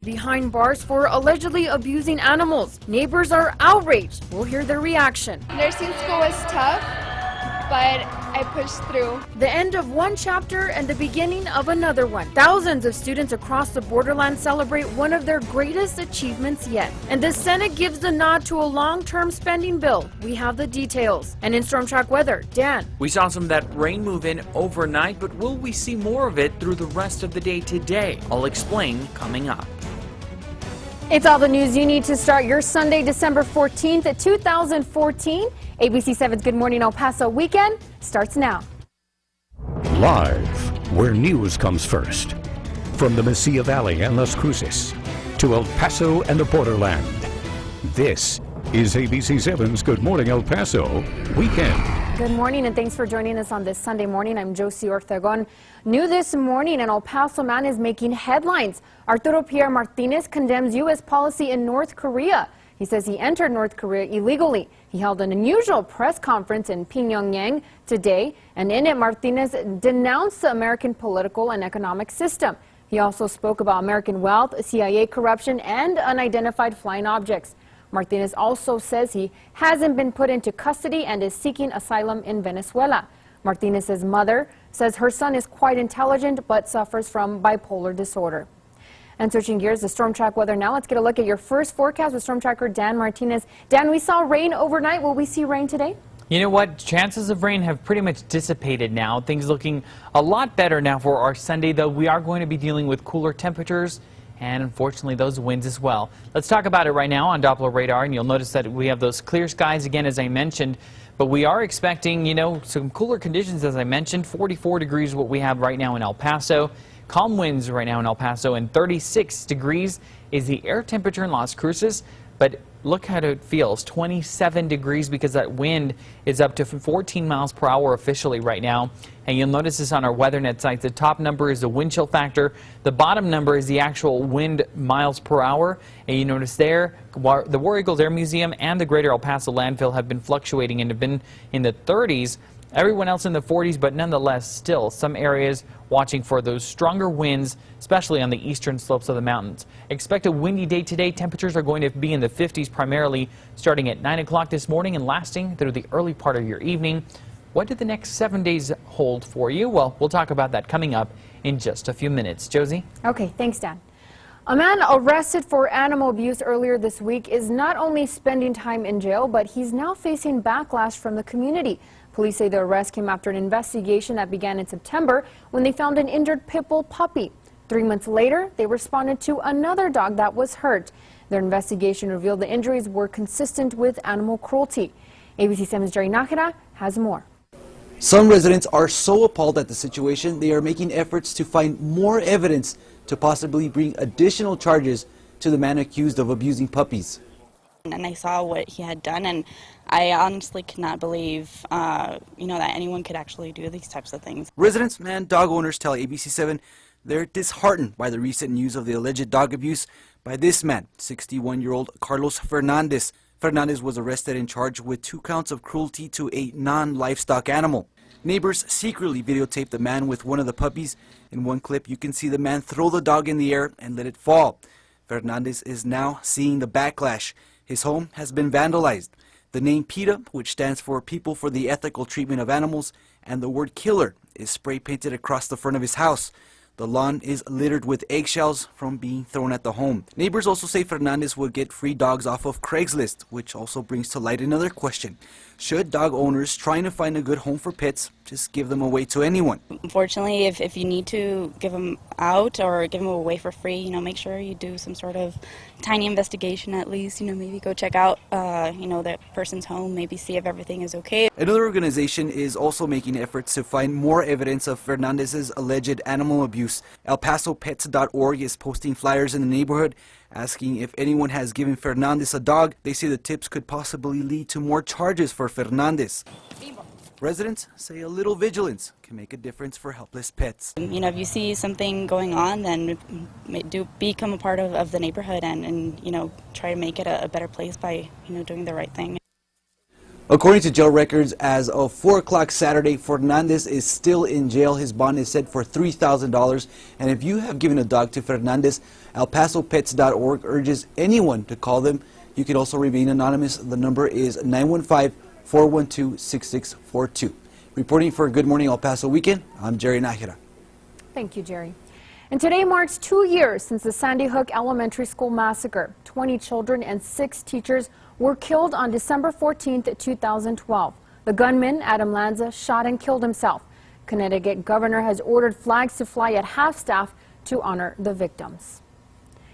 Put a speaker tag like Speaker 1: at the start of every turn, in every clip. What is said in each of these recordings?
Speaker 1: behind bars for allegedly abusing animals. Neighbors are outraged. We'll hear their reaction.
Speaker 2: Nursing school was tough, but I pushed through.
Speaker 1: The end of one chapter and the beginning of another one. Thousands of students across the borderland celebrate one of their greatest achievements yet. And the Senate gives the nod to a long-term spending bill. We have the details. And in Storm Track weather, Dan.
Speaker 3: We saw some of that rain move in overnight, but will we see more of it through the rest of the day today? I'll explain coming up.
Speaker 1: It's all the news you need to start your Sunday, December 14th, 2014. ABC 7's Good Morning El Paso weekend starts now.
Speaker 4: Live, where news comes first. From the Mesilla Valley and Las Cruces to El Paso and the borderland. This is ABC 7's Good Morning El Paso weekend.
Speaker 1: Good morning and thanks for joining us on this Sunday morning. I'm Josie Ortegon. New this morning, an El Paso man is making headlines. Arturo Pierre Martinez condemns U.S. policy in North Korea. He says he entered North Korea illegally. He held an unusual press conference in Pyongyang today, and in it, Martinez denounced the American political and economic system. He also spoke about American wealth, CIA corruption, and unidentified flying objects. Martinez also says he hasn't been put into custody and is seeking asylum in Venezuela. Martinez's mother says her son is quite intelligent but suffers from bipolar disorder. And switching gears to Storm Track weather now, let's get a look at your first forecast with Storm Tracker Dan Martinez. Dan, we saw rain overnight. Will we see rain today?
Speaker 3: You know what? Chances of rain have pretty much dissipated now. Things looking a lot better now for our Sunday, though we are going to be dealing with cooler temperatures and unfortunately those winds as well. Let's talk about it right now on Doppler radar, and you'll notice that we have those clear skies again, as I mentioned, but we are expecting, some cooler conditions, as I mentioned. 44 degrees what we have right now in El Paso. Calm winds right now in El Paso, and 36 degrees is the air temperature in Las Cruces. But look how it feels, 27 degrees, because that wind is up to 14 miles per hour officially right now. And you'll notice this on our WeatherNet site. The top number is the wind chill factor. The bottom number is the actual wind miles per hour. And you notice there, the War Eagles Air Museum and the Greater El Paso landfill have been fluctuating and have been in the 30s. Everyone else in the 40s, but nonetheless, still some areas watching for those stronger winds, especially on the eastern slopes of the mountains. Expect a windy day today. Temperatures are going to be in the 50s primarily starting at 9 o'clock this morning and lasting through the early part of your evening. What do the next 7 days hold for you? Well, we'll talk about that coming up in just a few minutes. Josie?
Speaker 1: Okay, thanks, Dan. A man arrested for animal abuse earlier this week is not only spending time in jail, but he's now facing backlash from the community. Police say the arrest came after an investigation that began in September when they found an injured pit bull puppy. 3 months later, they responded to another dog that was hurt. Their investigation revealed the injuries were consistent with animal cruelty. ABC 7's Jerry Nájera has more.
Speaker 5: Some residents are so appalled at the situation, they are making efforts to find more evidence to possibly bring additional charges to the man accused of abusing puppies.
Speaker 6: And I saw what he had done, and I honestly could not believe, that anyone could actually do these types of things.
Speaker 5: Residents and dog owners tell ABC 7 they're disheartened by the recent news of the alleged dog abuse by this man, 61-year-old Carlos Fernandez. Fernandez was arrested and charged with 2 counts of cruelty to a non-livestock animal. Neighbors secretly videotaped the man with one of the puppies. In one clip, you can see the man throw the dog in the air and let it fall. Fernandez is now seeing the backlash. His home has been vandalized. The name PETA, which stands for People for the Ethical Treatment of Animals, and the word killer is spray painted across the front of his house. The lawn is littered with eggshells from being thrown at the home. Neighbors also say Fernandez will get free dogs off of Craigslist, which also brings to light another question. Should dog owners trying to find a good home for pets just give them away to anyone?
Speaker 6: Unfortunately, if you need to give them out or give them away for free, make sure you do some sort of tiny investigation at least. Maybe go check out, that person's home, maybe see if everything is okay.
Speaker 5: Another organization is also making efforts to find more evidence of Fernandez's alleged animal abuse. ElPasoPets.org is posting flyers in the neighborhood asking if anyone has given Fernandez a dog. They say the tips could possibly lead to more charges for Fernandez. Residents say a little vigilance can make a difference for helpless pets.
Speaker 6: If you see something going on, then do become a part of the neighborhood and try to make it a better place by, doing the right thing.
Speaker 5: According to jail records, as of 4 o'clock Saturday, Fernandez is still in jail. His bond is set for $3,000. And if you have given a dog to Fernandez, ElPasoPets.org urges anyone to call them. You can also remain anonymous. The number is 915-412-6642. Reporting for Good Morning El Paso Weekend, I'm Jerry Nájera.
Speaker 1: Thank you, Jerry. And today marks 2 years since the Sandy Hook Elementary School massacre. 20 children and 6 teachers were killed on December 14, 2012. The gunman, Adam Lanza, shot and killed himself. Connecticut governor has ordered flags to fly at half-staff to honor the victims.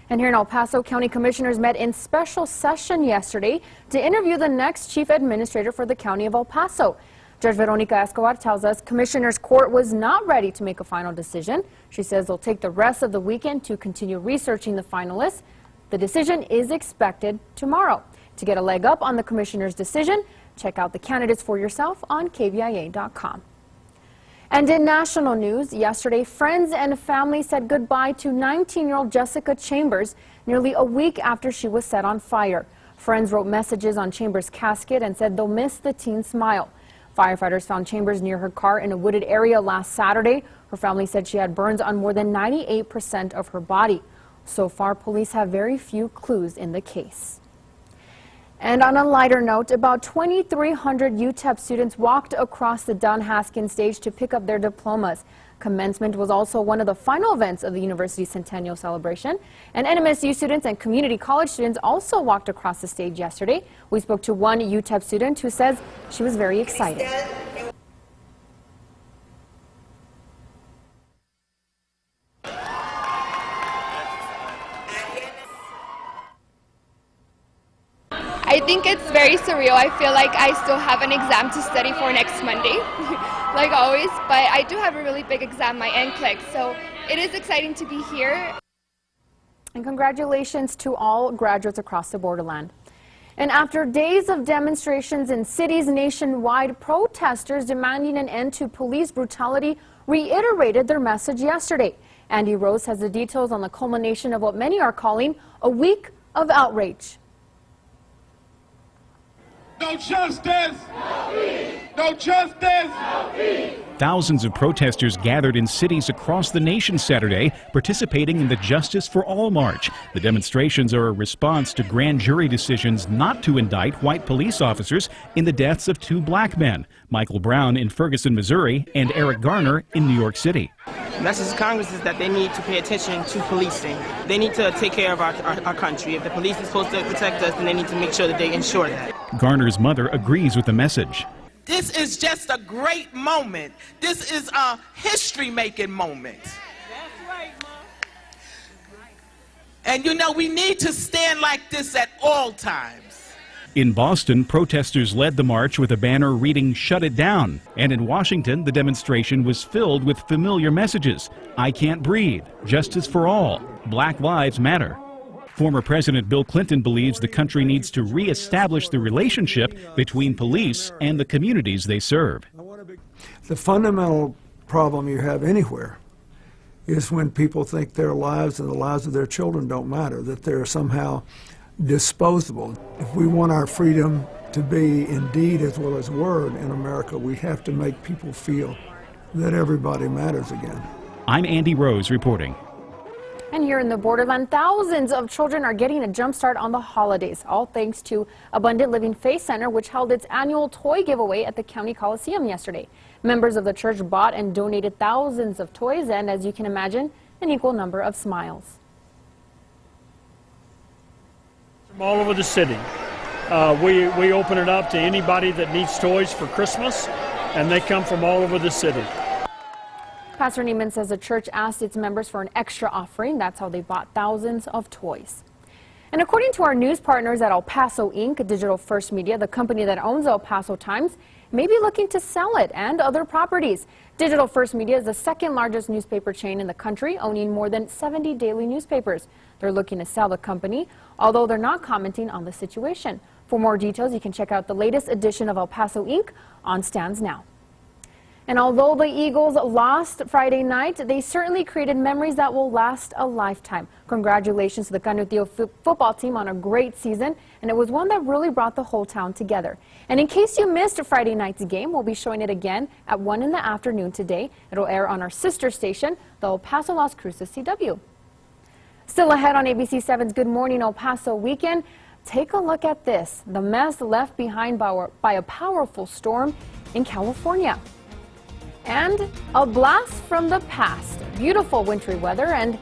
Speaker 1: And here in El Paso, county commissioners met in special session yesterday to interview the next chief administrator for the county of El Paso. Judge Veronica Escobar tells us Commissioners Court was not ready to make a final decision. She says they'll take the rest of the weekend to continue researching the finalists. The decision is expected tomorrow. To get a leg up on the commissioner's decision, check out the candidates for yourself on KVIA.com. And in national news, yesterday, friends and family said goodbye to 19-year-old Jessica Chambers nearly a week after she was set on fire. Friends wrote messages on Chambers' casket and said they'll miss the teen's smile. Firefighters found Chambers near her car in a wooded area last Saturday. Her family said she had burns on more than 98% of her body. So far, police have very few clues in the case. And on a lighter note, about 2,300 UTEP students walked across the Don Haskins stage to pick up their diplomas. Commencement was also one of the final events of the University Centennial Celebration. And NMSU students and community college students also walked across the stage yesterday. We spoke to one UTEP student who says she was very excited.
Speaker 2: I think it's very surreal. I feel like I still have an exam to study for next Monday, like always, but I do have a really big exam, my NCLEX, so it is exciting to be here.
Speaker 1: And congratulations to all graduates across the borderland. And after days of demonstrations in cities nationwide, protesters demanding an end to police brutality reiterated their message yesterday. Andy Rose has the details on the culmination of what many are calling a week of outrage.
Speaker 7: No justice! No peace! No justice! No peace!
Speaker 8: Thousands of protesters gathered in cities across the nation Saturday, participating in the Justice for All March. The demonstrations are a response to grand jury decisions not to indict white police officers in the deaths of 2 black men, Michael Brown in Ferguson, Missouri, and Eric Garner in New York City.
Speaker 9: The message to Congress is that they need to pay attention to policing. They need to take care of our country. If the police is supposed to protect us, then they need to make sure that they ensure that.
Speaker 8: Garner's mother agrees with the message.
Speaker 7: This is just a great moment. This is a history-making moment. That's right, Mom. And you know, we need to stand like this at all times.
Speaker 8: In Boston, protesters led the march with a banner reading "Shut It Down." And in Washington, the demonstration was filled with familiar messages. I can't breathe, justice for all, Black Lives Matter. Former President Bill Clinton believes the country needs to reestablish the relationship between police and the communities they serve.
Speaker 10: The fundamental problem you have anywhere is when people think their lives and the lives of their children don't matter, that they're somehow disposable. If we want our freedom to be in deed as well as word in America, we have to make people feel that everybody matters again.
Speaker 8: I'm Andy Rose reporting.
Speaker 1: And here in the borderland, thousands of children are getting a jump start on the holidays, all thanks to Abundant Living Faith Center, which held its annual toy giveaway at the County Coliseum yesterday. Members of the church bought and donated thousands of toys and, as you can imagine, an equal number of smiles.
Speaker 11: From all over the city. We open it up to anybody that needs toys for Christmas, and they come from all over the city.
Speaker 1: Pastor Neiman says the church asked its members for an extra offering. That's how they bought thousands of toys. And according to our news partners at El Paso Inc., Digital First Media, the company that owns El Paso Times, may be looking to sell it and other properties. Digital First Media is the second largest newspaper chain in the country, owning more than 70 daily newspapers. They're looking to sell the company, although they're not commenting on the situation. For more details, you can check out the latest edition of El Paso Inc. on stands now. And although the Eagles lost Friday night, they certainly created memories that will last a lifetime. Congratulations to the Canutillo football team on a great season, and it was one that really brought the whole town together. And in case you missed Friday night's game, we'll be showing it again at 1 in the afternoon today. It'll air on our sister station, the El Paso Las Cruces CW. Still ahead on ABC7's Good Morning El Paso weekend, take a look at this, the mess left behind by a powerful storm in California. And a blast from the past. Beautiful wintry weather, and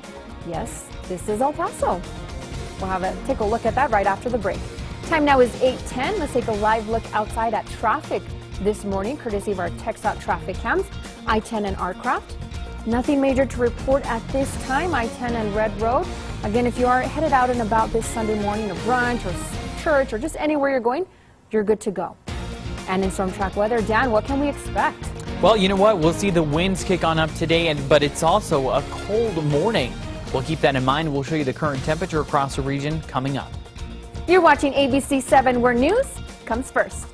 Speaker 1: yes, this is El Paso. We'll take a look at that right after the break. Time now is 8:10. Let's take a live look outside at traffic this morning, courtesy of our TxDOT traffic cams, I-10 and Artcraft. Nothing major to report at this time, I-10 and Red Road. Again, if you are headed out and about this Sunday morning, a brunch or church or just anywhere you're going, you're good to go. And in storm track weather, Dan, what can we expect?
Speaker 3: Well, you know what? We'll see the winds kick on up today, but it's also a cold morning. We'll keep that in mind. We'll show you the current temperature across the region coming up.
Speaker 1: You're watching ABC7, where news comes first.